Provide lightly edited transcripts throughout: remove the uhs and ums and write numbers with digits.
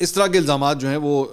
اس طرح کے الزامات جو ہیں وہ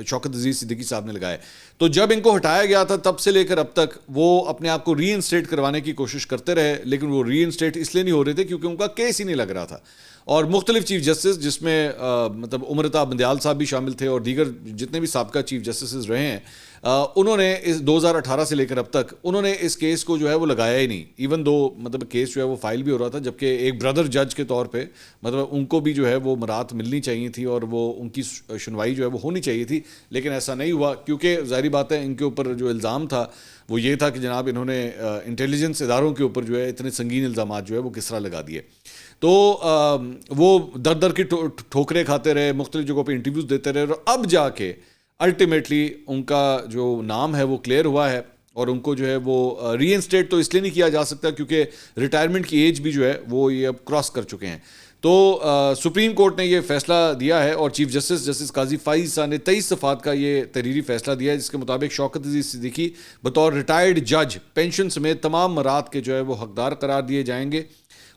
شوکت عزیز صدیقی صاحب نے لگائے. تو جب ان کو ہٹایا گیا تھا تب سے لے کر اب تک وہ اپنے آپ کو ری انسٹیٹ کروانے کی کوشش کرتے رہے, لیکن وہ ری انسٹیٹ اس لیے نہیں ہو رہے تھے کیونکہ ان کا کیس ہی نہیں لگ رہا تھا. اور مختلف چیف جسٹس, جس میں مطلب عمرتا بندیال صاحب بھی شامل تھے اور دیگر جتنے بھی سابقہ چیف جسٹسز رہے ہیں, انہوں نے اس 2018 سے لے کر اب تک انہوں نے اس کیس کو جو ہے وہ لگایا ہی نہیں. ایون دو مطلب کیس جو ہے وہ فائل بھی ہو رہا تھا, جبکہ ایک بردر جج کے طور پہ مطلب ان کو بھی جو ہے وہ مرات ملنی چاہیے تھی اور وہ ان کی سنوائی جو ہے وہ ہونی چاہیے تھی, لیکن ایسا نہیں ہوا کیونکہ ظاہری بات ہے ان کے اوپر جو الزام تھا وہ یہ تھا کہ جناب انہوں نے انٹیلیجنس اداروں کے اوپر جو ہے اتنے سنگین الزامات جو ہے وہ کس طرح لگا دیے. تو وہ در در کی ٹھوکریں کھاتے رہے, مختلف جگہوں پہ انٹرویوز دیتے رہے, اور اب جا کے الٹیمیٹلی ان کا جو نام ہے وہ کلیئر ہوا ہے. اور ان کو جو ہے وہ ری انسٹیٹ تو اس لیے نہیں کیا جا سکتا کیونکہ ریٹائرمنٹ کی ایج بھی جو ہے وہ یہ اب کراس کر چکے ہیں. تو سپریم کورٹ نے یہ فیصلہ دیا ہے اور چیف جسٹس قاضی فائز صاحب نے 23 صفحات کا یہ تحریری فیصلہ دیا ہے, جس کے مطابق شوکت عزیز صدیقی بطور ریٹائرڈ جج پینشن سمیت تمام مراد کے جو ہے وہ حقدار قرار دیے جائیں گے.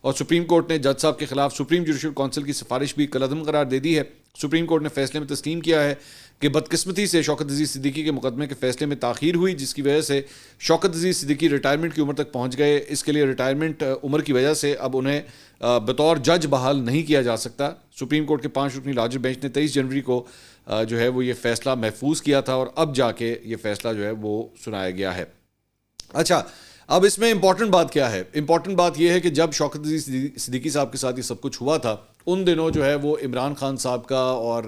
اور سپریم کورٹ نے جج صاحب کے خلاف سپریم جوڈیشل کونسل کی سفارش بھی کالعدم قرار دے دی ہے. سپریم کورٹ نے فیصلے میں تسلیم کیا ہے کہ بدقسمتی سے شوکت عزیز صدیقی کے مقدمے کے فیصلے میں تاخیر ہوئی, جس کی وجہ سے شوکت عزیز صدیقی ریٹائرمنٹ کی عمر تک پہنچ گئے. اس کے لیے ریٹائرمنٹ عمر کی وجہ سے اب انہیں بطور جج بحال نہیں کیا جا سکتا. سپریم کورٹ کے 5 رکنی لارجر بینچ نے 23 جنوری کو جو ہے وہ یہ فیصلہ محفوظ کیا تھا اور اب جا کے یہ فیصلہ جو ہے وہ سنایا گیا ہے. اچھا, اب اس میں امپورٹنٹ بات کیا ہے؟ امپورٹنٹ بات یہ ہے کہ جب شوکت عزیز صدیقی صاحب کے ساتھ یہ سب کچھ ہوا تھا ان دنوں جو ہے وہ عمران خان صاحب کا اور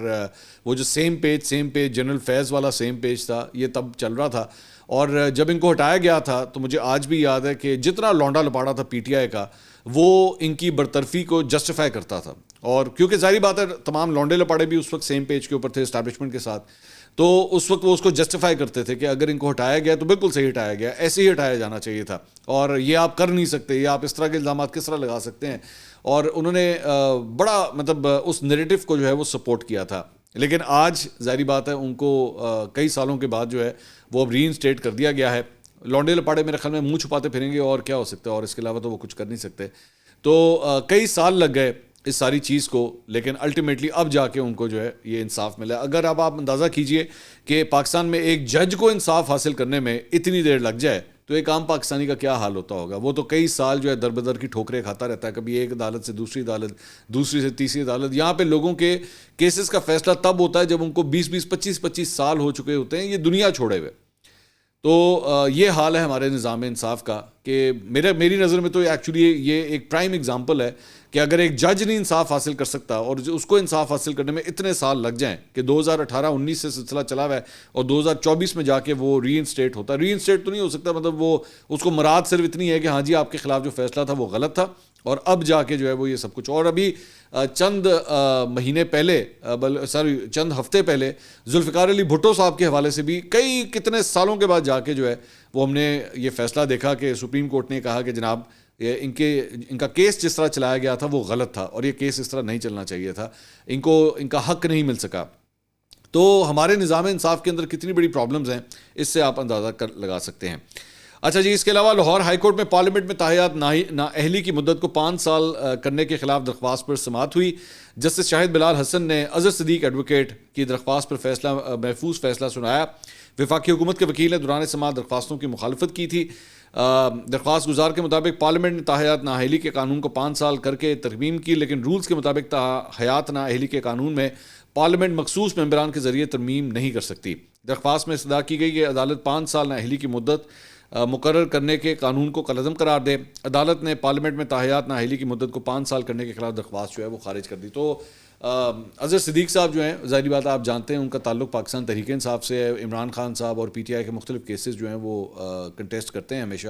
وہ جو سیم پیج جنرل فیض والا سیم پیج تھا یہ تب چل رہا تھا. اور جب ان کو ہٹایا گیا تھا تو مجھے آج بھی یاد ہے کہ جتنا لونڈا لپاڑا تھا پی ٹی آئی کا وہ ان کی برطرفی کو جسٹیفائی کرتا تھا. اور کیونکہ ظاہری بات ہے تمام لونڈے لپاڑے بھی اس وقت سیم پیج کے اوپر تھے اسٹیبلشمنٹ کے ساتھ, تو اس وقت وہ اس کو جسٹیفائی کرتے تھے کہ اگر ان کو ہٹایا گیا تو بالکل صحیح ہٹایا گیا, ایسے ہی ہٹایا جانا چاہیے تھا, اور یہ آپ کر نہیں سکتے, یہ آپ اس طرح کے الزامات کس طرح لگا سکتے ہیں. اور انہوں نے بڑا مطلب اس نیریٹو کو جو ہے وہ سپورٹ کیا تھا. لیکن آج ظاہری بات ہے ان کو کئی سالوں کے بعد جو ہے وہ اب ری انسٹیٹ کر دیا گیا ہے. لونڈے لپاڑے میرے خیال میں منہ چھپاتے پھریں گے اور کیا ہو سکتا ہے, اور اس کے علاوہ تو وہ کچھ کر نہیں سکتے. تو کئی سال لگ گئے اس ساری چیز کو, لیکن الٹیمیٹلی اب جا کے ان کو جو ہے یہ انصاف ملا. اگر اب آپ اندازہ کیجئے کہ پاکستان میں ایک جج کو انصاف حاصل کرنے میں اتنی دیر لگ جائے تو ایک عام پاکستانی کا کیا حال ہوتا ہوگا. وہ تو کئی سال جو ہے در بدر کی ٹھوکریں کھاتا رہتا ہے, کبھی ایک عدالت سے دوسری عدالت, دوسری سے تیسری عدالت. یہاں پہ لوگوں کے کیسز کا فیصلہ تب ہوتا ہے جب ان کو 20 25 سال ہو چکے ہوتے ہیں یہ دنیا چھوڑے ہوئے. تو یہ حال ہے ہمارے نظام انصاف کا کہ میری نظر میں تو ایکچولی یہ ایک پرائم ایگزامپل ہے کہ اگر ایک جج نہیں انصاف حاصل کر سکتا اور اس کو انصاف حاصل کرنے میں اتنے سال لگ جائیں کہ 2018-19 سے سلسلہ چلا ہوا ہے اور 2024 میں جا کے وہ ری انسٹیٹ ہوتا ہے. ری انسٹیٹ تو نہیں ہو سکتا, مطلب وہ اس کو مراد صرف اتنی ہے کہ ہاں جی آپ کے خلاف جو فیصلہ تھا وہ غلط تھا, اور اب جا کے جو ہے وہ یہ سب کچھ. اور ابھی چند مہینے پہلے چند ہفتے پہلے ذوالفقار علی بھٹو صاحب کے حوالے سے بھی کتنے سالوں کے بعد جا کے جو ہے وہ ہم نے یہ فیصلہ دیکھا کہ سپریم کورٹ نے کہا کہ جناب ان کا کیس جس طرح چلایا گیا تھا وہ غلط تھا اور یہ کیس اس طرح نہیں چلنا چاہیے تھا, ان کا حق نہیں مل سکا. تو ہمارے نظام انصاف کے اندر کتنی بڑی پرابلمز ہیں اس سے آپ اندازہ لگا سکتے ہیں. اچھا جی, اس کے علاوہ لاہور ہائی کورٹ میں پارلیمنٹ میں تاحیات نااہلی کی مدت کو 5 سال کرنے کے خلاف درخواست پر سماعت ہوئی. جسٹس شاہد بلال حسن نے اظہر صدیق ایڈوکیٹ کی درخواست پر محفوظ فیصلہ سنایا. وفاقی حکومت کے وکیل نے دوران سماعت درخواستوں کی مخالفت کی تھی. درخواست گزار کے مطابق پارلیمنٹ نے تاحیات نااہلی کے قانون کو 5 سال کر کے ترمیم کی, لیکن رولز کے مطابق تاحیات نااہلی کے قانون میں پارلیمنٹ مخصوص ممبران کے ذریعے ترمیم نہیں کر سکتی. درخواست میں استدعا کی گئی کہ عدالت 5 سال نااہلی کی مدت مقرر کرنے کے قانون کو کالعدم قرار دے. عدالت نے پارلیمنٹ میں تاحیات نااہلی کی مدت کو 5 سال کرنے کے خلاف درخواست جو ہے وہ خارج کر دی. تو اظہر صدیق صاحب جو ہیں ظاہری بات آپ جانتے ہیں ان کا تعلق پاکستان تحریک انصاف سے ہے. عمران خان صاحب اور پی ٹی آئی کے مختلف کیسز جو ہیں وہ کنٹیسٹ کرتے ہیں ہمیشہ.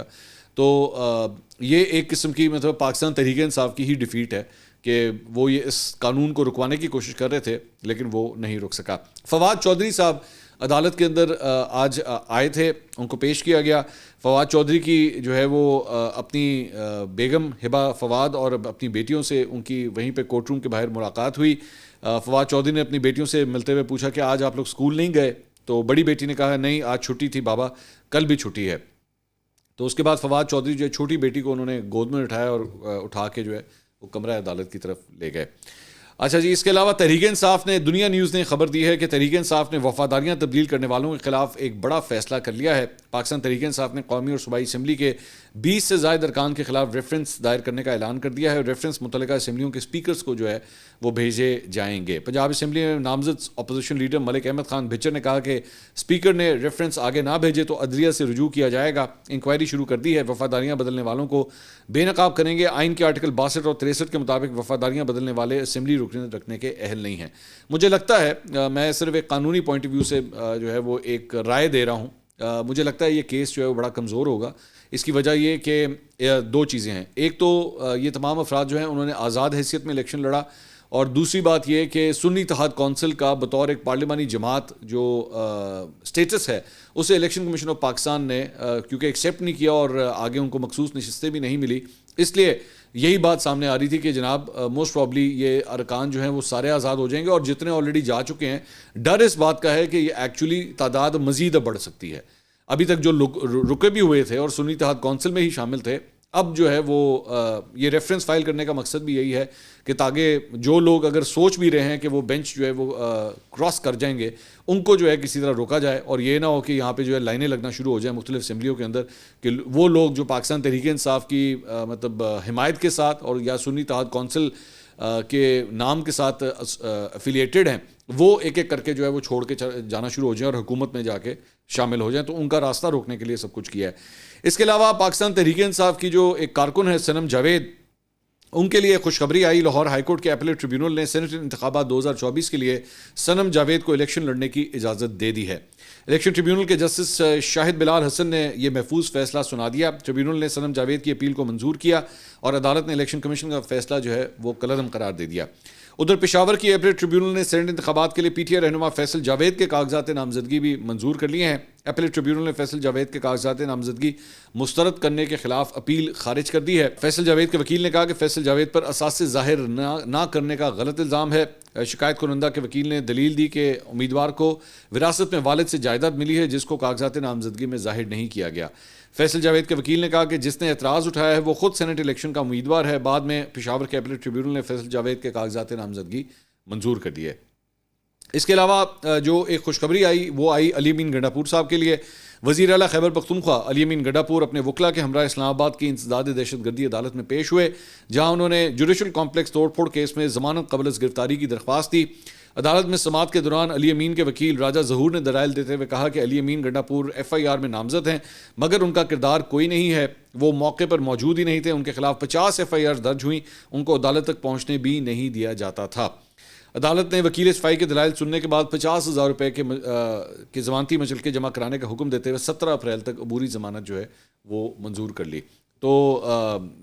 تو یہ ایک قسم کی مطلب پاکستان تحریک انصاف کی ہی ڈیفیٹ ہے کہ وہ یہ اس قانون کو رکوانے کی کوشش کر رہے تھے لیکن وہ نہیں رک سکا. فواد چودھری صاحب عدالت کے اندر آج آئے تھے, ان کو پیش کیا گیا. فواد چودھری کی جو ہے وہ اپنی بیگم ہبہ فواد اور اپنی بیٹیوں سے ان کی وہیں پہ کورٹ روم کے باہر ملاقات ہوئی. فواد چودھری نے اپنی بیٹیوں سے ملتے ہوئے پوچھا کہ آج آپ لوگ اسکول نہیں گئے؟ تو بڑی بیٹی نے کہا نہیں آج چھٹی تھی بابا, کل بھی چھٹی ہے. تو اس کے بعد فواد چودھری جو ہے چھوٹی بیٹی کو انہوں نے گود میں اٹھایا اور اٹھا کے جو ہے وہ کمرہ عدالت کی طرف لے گئے. اچھا جی، اس کے علاوہ تحریک انصاف نے، دنیا نیوز نے خبر دی ہے کہ تحریک انصاف نے وفاداریاں تبدیل کرنے والوں کے خلاف ایک بڑا فیصلہ کر لیا ہے۔ پاکستان تحریک انصاف نے قومی اور صوبائی اسمبلی کے 20 سے زائد ارکان کے خلاف ریفرنس دائر کرنے کا اعلان کر دیا ہے، اور ریفرنس متعلقہ اسمبلیوں کے اسپیکرز کو جو ہے وہ بھیجے جائیں گے۔ پنجاب اسمبلی میں نامزد اپوزیشن لیڈر ملک احمد خان بھچر نے کہا کہ اسپیکر نے ریفرنس آگے نہ بھیجے تو عدلیہ سے رجوع کیا جائے گا۔ انکوائری شروع کر دی ہے، وفاداریاں بدلنے والوں کو بے نقاب کریں گے۔ آئین کے آرٹیکل 62 اور 63 کے مطابق وفاداریاں بدلنے والے اسمبلی رکنیت رکھنے کے اہل نہیں ہیں۔ مجھے لگتا ہے، میں صرف ایک قانونی پوائنٹ آف ویو سے جو ہے وہ ایک رائے دے رہا ہوں، مجھے لگتا ہے یہ کیس جو ہے وہ بڑا کمزور ہوگا۔ اس کی وجہ یہ کہ دو چیزیں ہیں، ایک تو یہ تمام افراد جو ہیں انہوں نے آزاد حیثیت میں الیکشن لڑا، اور دوسری بات یہ کہ سنی اتحاد کونسل کا بطور ایک پارلیمانی جماعت جو سٹیٹس ہے، اسے الیکشن کمیشن آف پاکستان نے کیونکہ ایکسیپٹ نہیں کیا، اور آگے ان کو مخصوص نشستیں بھی نہیں ملی، اس لیے یہی بات سامنے آ رہی تھی کہ جناب موسٹ پرابلی یہ ارکان جو ہیں وہ سارے آزاد ہو جائیں گے، اور جتنے آلریڈی جا چکے ہیں، ڈر اس بات کا ہے کہ یہ ایکچولی تعداد مزید بڑھ سکتی ہے۔ ابھی تک جو رکے بھی ہوئے تھے اور سنی اتحاد کونسل میں ہی شامل تھے، اب جو ہے وہ یہ ریفرنس فائل کرنے کا مقصد بھی یہی ہے کہ تاکہ جو لوگ اگر سوچ بھی رہے ہیں کہ وہ بینچ جو ہے وہ کراس کر جائیں گے، ان کو جو ہے کسی طرح روکا جائے، اور یہ نہ ہو کہ یہاں پہ جو ہے لائنیں لگنا شروع ہو جائیں مختلف اسمبلیوں کے اندر، کہ وہ لوگ جو پاکستان تحریک انصاف کی مطلب حمایت کے ساتھ اور یا سنی اتحاد کونسل کے نام کے ساتھ افیلیٹڈ ہیں، وہ ایک ایک کر کے جو ہے وہ چھوڑ کے جانا شروع ہو جائیں اور حکومت میں جا کے شامل ہو جائیں، تو ان کا راستہ روکنے کے لیے سب کچھ کیا ہے۔ اس کے علاوہ پاکستان تحریک انصاف کی جو ایک کارکن ہے صنم جاوید، ان کے لیے خوشخبری آئی۔ لاہور ہائی کورٹ کے اپیلیٹ ٹریبیونل نے سینیٹ انتخابات 2024 کے لیے صنم جاوید کو الیکشن لڑنے کی اجازت دے دی ہے۔ الیکشن ٹریبیونل کے جسٹس شاہد بلال حسن نے یہ محفوظ فیصلہ سنا دیا۔ ٹریبیونل نے صنم جاوید کی اپیل کو منظور کیا، اور عدالت نے الیکشن کمیشن کا فیصلہ جو ہے وہ کالعدم قرار دے دیا۔ ادھر پشاور کی اپیلیٹ ٹریبیونل نے سینیٹ انتخابات کے لیے پی ٹی آئی رہنما فیصل جاوید کے کاغذات نامزدگی بھی منظور کر لیے ہیں۔ اپیلیٹ ٹریبیونل نے فیصل جاوید کے کاغذات نامزدگی مسترد کرنے کے خلاف اپیل خارج کر دی ہے۔ فیصل جاوید کے وکیل نے کہا کہ فیصل جاوید پر اساس ظاہر نہ کرنے کا غلط الزام ہے۔ شکایت کنندہ کے وکیل نے دلیل دی کہ امیدوار کو وراثت میں والد سے جائیداد ملی ہے، جس کو کاغذات نامزدگی میں ظاہر نہیں کیا گیا۔ فیصل جاوید کے وکیل نے کہا کہ جس نے اعتراض اٹھایا ہے وہ خود سینیٹ الیکشن کا امیدوار ہے۔ بعد میں پشاور کے اپیلیٹ ٹریبیونل نے فیصل جاوید کے کاغذات نامزدگی منظور کر دیے۔ اس کے علاوہ جو ایک خوشخبری آئی وہ آئی علی امین گنڈاپور صاحب کے لیے۔ وزیر اعلیٰ خیبر پختونخوا علی امین گنڈاپور اپنے وکلاء کے ہمراہ اسلام آباد کی انسداد دہشت گردی عدالت میں پیش ہوئے، جہاں انہوں نے جوڈیشل کمپلیکس توڑ پھوڑ کیس میں ضمانت قبل از گرفتاری کی درخواست دی۔ عدالت میں سماعت کے دوران علی امین کے وکیل راجہ ظہور نے دلائل دیتے ہوئے کہا کہ علی امین گنڈاپور ایف آئی آر میں نامزد ہیں، مگر ان کا کردار کوئی نہیں ہے، وہ موقع پر موجود ہی نہیں تھے، ان کے خلاف 50 ایف آئی آر درج ہوئیں، ان کو عدالت تک پہنچنے بھی نہیں دیا جاتا تھا۔ عدالت نے وکیل صفائی کے دلائل سننے کے بعد 50,000 روپے کے ضمانتی مچلقے جمع کرانے کا حکم دیتے ہوئے 17 اپریل تک عبوری ضمانت جو ہے وہ منظور کر لی۔ تو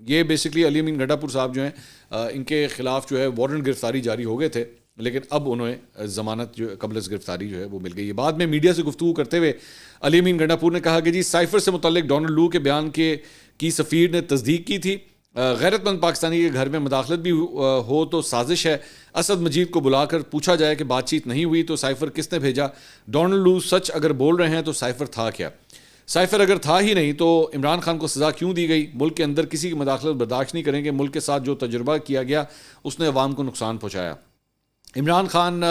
یہ بیسکلی علی امین گنڈاپور صاحب جو ہیں ان کے خلاف جو ہے وارنٹ گرفتاری جاری ہو گئے تھے، لیکن اب انہیں ضمانت جو قبل از گرفتاری جو ہے وہ مل گئی ہے۔ بعد میں میڈیا سے گفتگو کرتے ہوئے علی امین گنڈاپور نے کہا کہ جی سائفر سے متعلق ڈونلڈ لو کے بیان کی سفیر نے تصدیق کی تھی، غیرت مند پاکستانی کے گھر میں مداخلت بھی ہو تو سازش ہے۔ اسد مجید کو بلا کر پوچھا جائے کہ بات چیت نہیں ہوئی تو سائفر کس نے بھیجا؟ ڈونلڈ لو سچ اگر بول رہے ہیں تو سائفر تھا کیا؟ سائفر اگر تھا ہی نہیں تو عمران خان کو سزا کیوں دی گئی؟ ملک کے اندر کسی کی مداخلت برداشت نہیں کریں گے، ملک کے ساتھ جو تجربہ کیا گیا اس نے عوام کو نقصان پہنچایا۔ عمران خان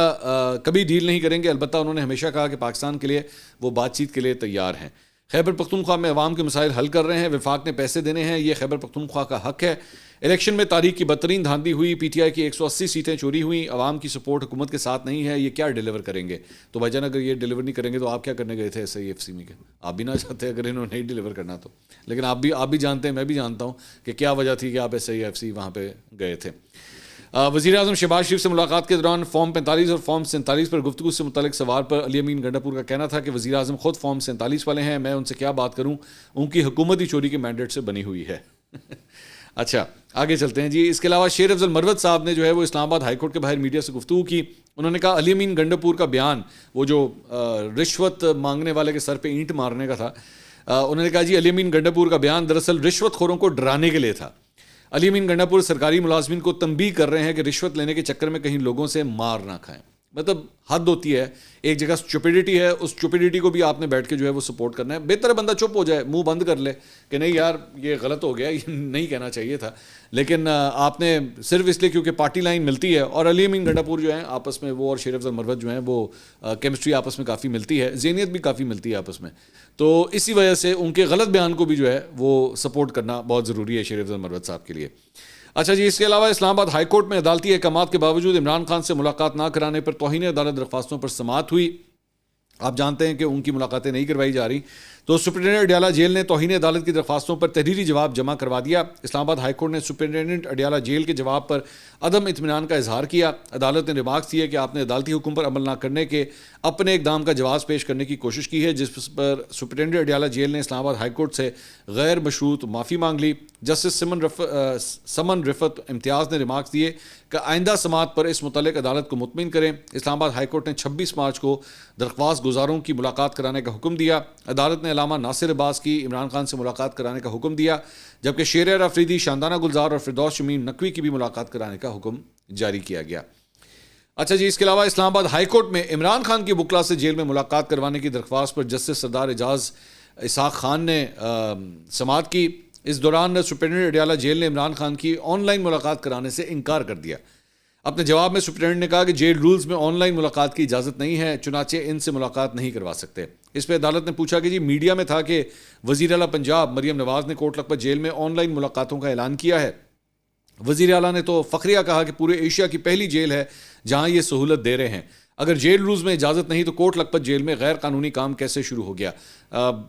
کبھی ڈیل نہیں کریں گے، البتہ انہوں نے ہمیشہ کہا کہ پاکستان کے لیے وہ بات چیت کے لیے تیار ہیں۔ خیبر پختونخوا میں عوام کے مسائل حل کر رہے ہیں، وفاق نے پیسے دینے ہیں، یہ خیبر پختونخوا کا حق ہے۔ الیکشن میں تاریخ کی بدترین دھاندلی ہوئی، پی ٹی آئی کی 180 سیٹیں چوری ہوئیں، عوام کی سپورٹ حکومت کے ساتھ نہیں ہے، یہ کیا ڈیلیور کریں گے؟ تو بھائی جان اگر یہ ڈیلیور نہیں کریں گے تو آپ کیا کرنے گئے تھے ایس آئی ایف سی میں؟ آپ بھی نہ چاہتے اگر انہوں نے نہیں ڈیلیور کرنا تو، لیکن آپ بھی جانتے ہیں، میں بھی جانتا ہوں کہ کیا وجہ تھی کہ آپ ایس آئی ایف سی وہاں پہ گئے تھے۔ وزیر اعظم شہباز شریف سے ملاقات کے دوران فارم 45 اور فارم 47 پر گفتگو سے متعلق سوال پر علی امین گنڈاپور کا کہنا تھا کہ وزیر اعظم خود فارم 47 والے ہیں، میں ان سے کیا بات کروں، ان کی حکومت ہی چوری کے مینڈیٹ سے بنی ہوئی ہے۔ اچھا آگے چلتے ہیں جی۔ اس کے علاوہ شیر افضل مروت صاحب نے جو ہے وہ اسلام آباد ہائی کورٹ کے باہر میڈیا سے گفتگو کی۔ انہوں نے کہا علی امین گنڈاپور کا بیان وہ جو رشوت مانگنے والے کے سر پہ اینٹ مارنے کا تھا، انہوں نے کہا جی علی امین گنڈاپور کا بیان دراصل رشوت خوروں کو ڈرانے کے لیے تھا۔ علی امین گنڈاپور سرکاری ملازمین کو تنبیہ کر رہے ہیں کہ رشوت لینے کے چکر میں کہیں لوگوں سے مار نہ کھائیں۔ مطلب حد ہوتی ہے. ایک جگہ اسٹوپیڈیٹی ہے, اس اسٹوپیڈیٹی کو بھی آپ نے بیٹھ کے جو ہے وہ سپورٹ کرنا ہے. بہتر ہے بندہ چپ ہو جائے, منہ بند کر لے کہ نہیں یار یہ غلط ہو گیا, یہ نہیں کہنا چاہیے تھا. لیکن آپ نے صرف اس لیے کیونکہ پارٹی لائن ملتی ہے, اور علی امین گنڈا پور جو ہیں آپس میں وہ اور شیر افضل مروت جو ہیں وہ کیمسٹری آپس میں کافی ملتی ہے, ذہنیت بھی کافی ملتی ہے آپس میں, تو اسی وجہ سے ان کے غلط بیان کو بھی جو ہے وہ سپورٹ کرنا بہت ضروری ہے شیر افضل مروت صاحب کے لیے. اچھا جی, اس کے علاوہ اسلام آباد ہائی کورٹ میں عدالتی احکامات کے باوجود عمران خان سے ملاقات نہ کرانے پر توہین عدالت درخواستوں پر سماعت ہوئی. آپ جانتے ہیں کہ ان کی ملاقاتیں نہیں کروائی جا رہی, تو سپرنٹینڈنٹ اڈیالہ جیل نے توہین عدالت کی درخواستوں پر تحریری جواب جمع کروا دیا. اسلام آباد ہائی کورٹ نے سپرنٹینڈنٹ اڈیالہ جیل کے جواب پر عدم اطمینان کا اظہار کیا. عدالت نے ریمارکس دیے کہ آپ نے عدالتی حکم پر عمل نہ کرنے کے اپنے اقدام کا جواز پیش کرنے کی کوشش کی ہے, جس پر سپرنٹینڈنٹ اڈیالہ جیل نے اسلام آباد ہائی کورٹ سے غیر مشروط معافی مانگ لی. جسٹس سمن رفت امتیاز نے ریمارکس دیے کہ آئندہ سماعت پر اس متعلق عدالت کو مطمئن کریں. اسلام آباد ہائی کورٹ نے 26 مارچ کو درخواست گزاروں کی ملاقات کرانے کا حکم دیا. عدالت نے علامہ ناصر عباس کی عمران خان سے ملاقات کرانے کا حکم دیا, جبکہ شیرر افریدی, شاندانہ گلزار اور فردوس شمیم نقوی کی بھی ملاقات کرانے کا حکم جاری کیا گیا. اچھا جی, اس کے علاوہ اسلام آباد ہائی کورٹ میں عمران خان کی وکلا سے جیل میں ملاقات کروانے کی درخواست پر جسٹس سردار اعجاز اسحاق خان نے سماعت کی. اس دوران سپرنٹینڈنٹ اڈیالہ جیل نے عمران خان کی آن لائن ملاقات کرانے سے انکار کر دیا. اپنے جواب میں سپرنٹینڈنٹ نے کہا کہ جیل رولز میں آن لائن ملاقات کی اجازت نہیں ہے, چنانچہ ان سے ملاقات نہیں کروا سکتے. اس پہ عدالت نے پوچھا کہ جی میڈیا میں تھا کہ وزیر اعلیٰ پنجاب مریم نواز نے کوٹ لکھپت جیل میں آن لائن ملاقاتوں کا اعلان کیا ہے. وزیر اعلیٰ نے تو فخریہ کہا کہ پورے ایشیا کی پہلی جیل ہے جہاں یہ سہولت دے رہے ہیں. اگر جیل رولز میں اجازت نہیں تو کوٹ لکھپت جیل میں غیر قانونی کام کیسے شروع ہو گیا؟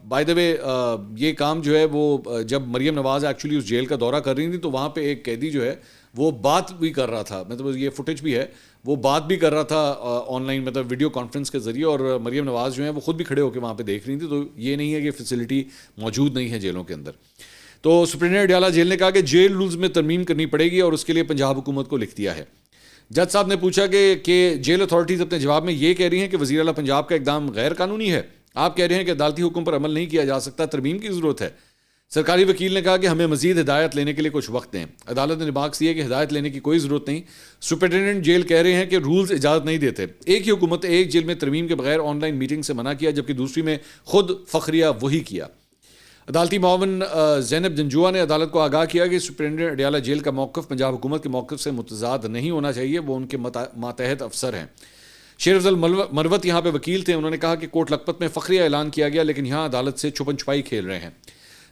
بائی دا وے یہ کام جو ہے وہ جب مریم نواز ایکچولی اس جیل کا دورہ کر رہی تھی تو وہاں پہ ایک قیدی جو ہے وہ بات بھی کر رہا تھا, مطلب یہ فوٹیج بھی ہے, وہ بات بھی کر رہا تھا آن لائن, مطلب ویڈیو کانفرنس کے ذریعے, اور مریم نواز جو ہیں وہ خود بھی کھڑے ہو کے وہاں پہ دیکھ رہی تھی. تو یہ نہیں ہے کہ فیسلٹی موجود نہیں ہے جیلوں کے اندر. تو سپرنٹینڈنٹ اڈیالہ جیل نے کہا کہ جیل رولز میں ترمیم کرنی پڑے گی اور اس کے لیے پنجاب حکومت کو لکھ دیا ہے. جج صاحب نے پوچھا کہ جیل اتھارٹیز اپنے جواب میں یہ کہہ رہی ہیں کہ وزیر اعلیٰ پنجاب کا اقدام غیر قانونی ہے. آپ کہہ رہے ہیں کہ عدالتی حکم پر عمل نہیں کیا جا سکتا, ترمیم کی ضرورت ہے. سرکاری وکیل نے کہا کہ ہمیں مزید ہدایت لینے کے لیے کچھ وقت دیں. عدالت نے ریمارکس دیے کہ ہدایت لینے کی کوئی ضرورت نہیں. سپرنٹینڈنٹ جیل کہہ رہے ہیں کہ رولز اجازت نہیں دیتے. ایک ہی حکومت ایک جیل میں ترمیم کے بغیر آن لائن میٹنگ سے منع کیا, جبکہ دوسری میں خود فخریہ وہی کیا. عدالتی معاون زینب جنجوعہ نے عدالت کو آگاہ کیا کہ سپرنٹینڈنٹ اڈیالہ جیل کا موقف پنجاب حکومت کے موقف سے متضاد نہیں ہونا چاہیے, وہ ان کے ماتحت افسر ہیں. شیر افضل مروت یہاں پہ وکیل تھے, انہوں نے کہا کہ کوٹ لکھپت میں فخریہ اعلان کیا گیا لیکن یہاں عدالت سے چھپن چھپائی کھیل رہے ہیں.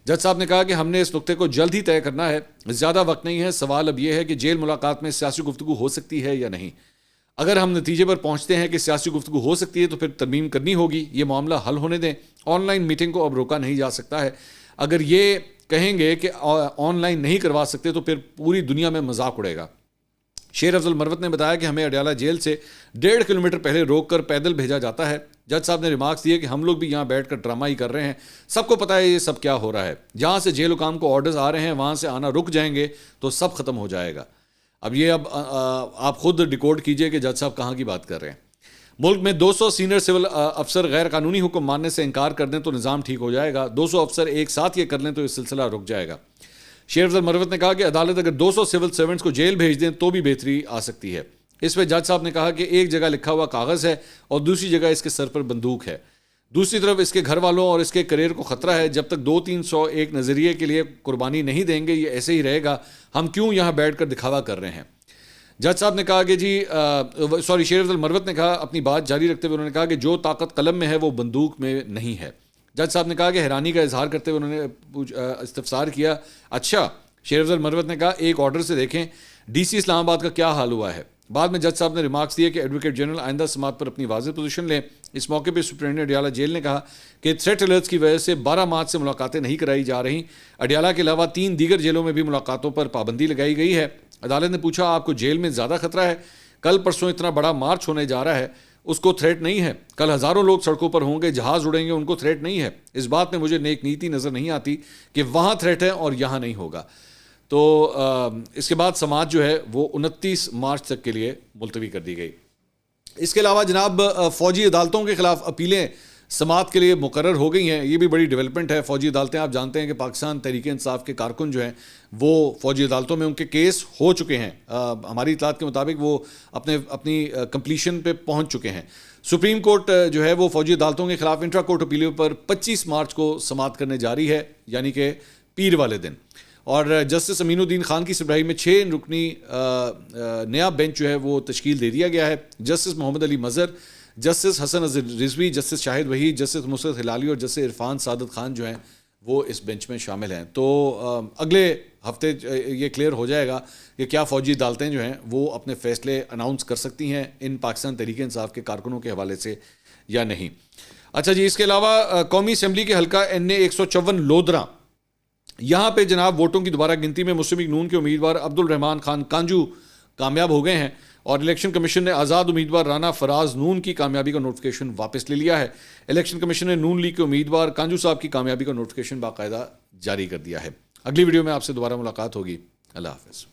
جج صاحب نے کہا کہ ہم نے اس نقطے کو جلد ہی طے کرنا ہے, زیادہ وقت نہیں ہے. سوال اب یہ ہے کہ جیل ملاقات میں سیاسی گفتگو ہو سکتی ہے یا نہیں. اگر ہم نتیجے پر پہنچتے ہیں کہ سیاسی گفتگو ہو سکتی ہے تو پھر ترمیم کرنی ہوگی. یہ معاملہ حل ہونے دیں. آن لائن میٹنگ کو اب روکا نہیں جا سکتا ہے. اگر یہ کہیں گے کہ آن لائن نہیں کروا سکتے تو پھر پوری دنیا میں مذاق اڑے گا. شیر افضل مروت نے بتایا کہ ہمیں اڈیالہ جیل سے 1.5 کلومیٹر پہلے روک کر پیدل بھیجا جاتا ہے. جج صاحب نے ریمارکس دیے کہ ہم لوگ بھی یہاں بیٹھ کر ڈرامہ ہی کر رہے ہیں. سب کو پتہ ہے یہ سب کیا ہو رہا ہے. جہاں سے جیل حکام کو آرڈرز آ رہے ہیں وہاں سے آنا رک جائیں گے تو سب ختم ہو جائے گا. اب آپ خود ڈیکوڈ کیجئے کہ جج صاحب کہاں کی بات کر رہے ہیں. ملک میں 200 سینئر سول افسر غیر قانونی حکم ماننے سے انکار کر دیں تو نظام ٹھیک ہو جائے گا. 200 افسر ایک ساتھ یہ کر لیں تو یہ سلسلہ رک جائے گا. شیر افضل مروت نے کہا کہ عدالت اگر 200 سول سرونٹس کو جیل بھیج دیں تو بھی بہتری آ سکتی ہے. اس پہ جج صاحب نے کہا کہ ایک جگہ لکھا ہوا کاغذ ہے اور دوسری جگہ اس کے سر پر بندوق ہے. دوسری طرف اس کے گھر والوں اور اس کے کریئر کو خطرہ ہے. جب تک 200-300 ایک نظریے کے لیے قربانی نہیں دیں گے یہ ایسے ہی رہے گا. ہم کیوں یہاں بیٹھ کر دکھاوا کر رہے ہیں. جج صاحب نے کہا کہ شیر افضل مروت نے کہا اپنی بات جاری رکھتے ہوئے انہوں نے کہا کہ جو طاقت قلم میں ہے وہ بندوق میں نہیں ہے. جج صاحب نے کہا کہ حیرانی کا اظہار کرتے ہوئے انہوں نے استفسار کیا. اچھا, شیر افضل مروت نے کہا ایک آرڈر سے دیکھیں ڈی سی اسلام آباد کا کیا حال ہوا ہے. بعد میں جج صاحب نے ریمارکس دیے کہ ایڈوکیٹ جنرل آئندہ سماعت پر اپنی واضح پوزیشن لیں. اس موقع پہ سپرنٹینڈنٹ اڈیالہ جیل نے کہا کہ تھریٹ الرٹس کی وجہ سے 12 مارچ سے ملاقاتیں نہیں کرائی جا رہی. اڈیالہ کے علاوہ 3 دیگر جیلوں میں بھی ملاقاتوں پر پابندی لگائی گئی ہے. عدالت نے پوچھا آپ کو جیل میں زیادہ خطرہ ہے؟ کل پرسوں اتنا بڑا مارچ ہونے جا رہا ہے, اس کو تھریٹ نہیں ہے. کل ہزاروں لوگ سڑکوں پر ہوں گے, جہاز اڑیں گے, ان کو تھریٹ نہیں ہے. اس بات میں مجھے نیک نیتی نظر نہیں آتی کہ وہاں تھریٹ ہے اور یہاں نہیں ہوگا. تو اس کے بعد سماعت جو ہے وہ 29 مارچ تک کے لیے ملتوی کر دی گئی. اس کے علاوہ جناب فوجی عدالتوں کے خلاف اپیلیں سماعت کے لیے مقرر ہو گئی ہیں. یہ بھی بڑی ڈیولپمنٹ ہے. فوجی عدالتیں آپ جانتے ہیں کہ پاکستان تحریک انصاف کے کارکن جو ہیں وہ فوجی عدالتوں میں ان کے کیس ہو چکے ہیں. ہماری اطلاعات کے مطابق وہ اپنی کمپلیشن پہ پہنچ چکے ہیں. سپریم کورٹ جو ہے وہ فوجی عدالتوں کے خلاف انٹرا کورٹ اپیلوں پر 25 مارچ کو سماعت کرنے جاری ہے, یعنی کہ پیر والے دن. اور جسٹس امین الدین خان کی سربراہی میں 6 رکنی نیا بینچ جو ہے وہ تشکیل دے دیا گیا ہے. جسٹس محمد علی مظہر, جسٹس حسن رضوی, جسٹس شاہد وحید, جسٹس مسرت ہلالی اور جسٹس عرفان سعادت خان جو ہیں وہ اس بینچ میں شامل ہیں. تو اگلے ہفتے یہ کلیئر ہو جائے گا کہ کیا فوجی عدالتیں جو ہیں وہ اپنے فیصلے اناؤنس کر سکتی ہیں ان پاکستان تحریک انصاف کے کارکنوں کے حوالے سے یا نہیں. اچھا جی, اس کے علاوہ قومی اسمبلی کے حلقہ NA 154 لودھراں, یہاں پہ جناب ووٹوں کی دوبارہ گنتی میں مسلم لیگ نون کے امیدوار عبد الرحمان خان کانجو کامیاب ہو گئے ہیں اور الیکشن کمیشن نے آزاد امیدوار رانا فراز نون کی کامیابی کا نوٹیفیکیشن واپس لے لیا ہے. الیکشن کمیشن نے نون لیگ کے امیدوار کانجو صاحب کی کامیابی کا نوٹیفیکیشن باقاعدہ جاری کر دیا ہے. اگلی ویڈیو میں آپ سے دوبارہ ملاقات ہوگی. اللہ حافظ.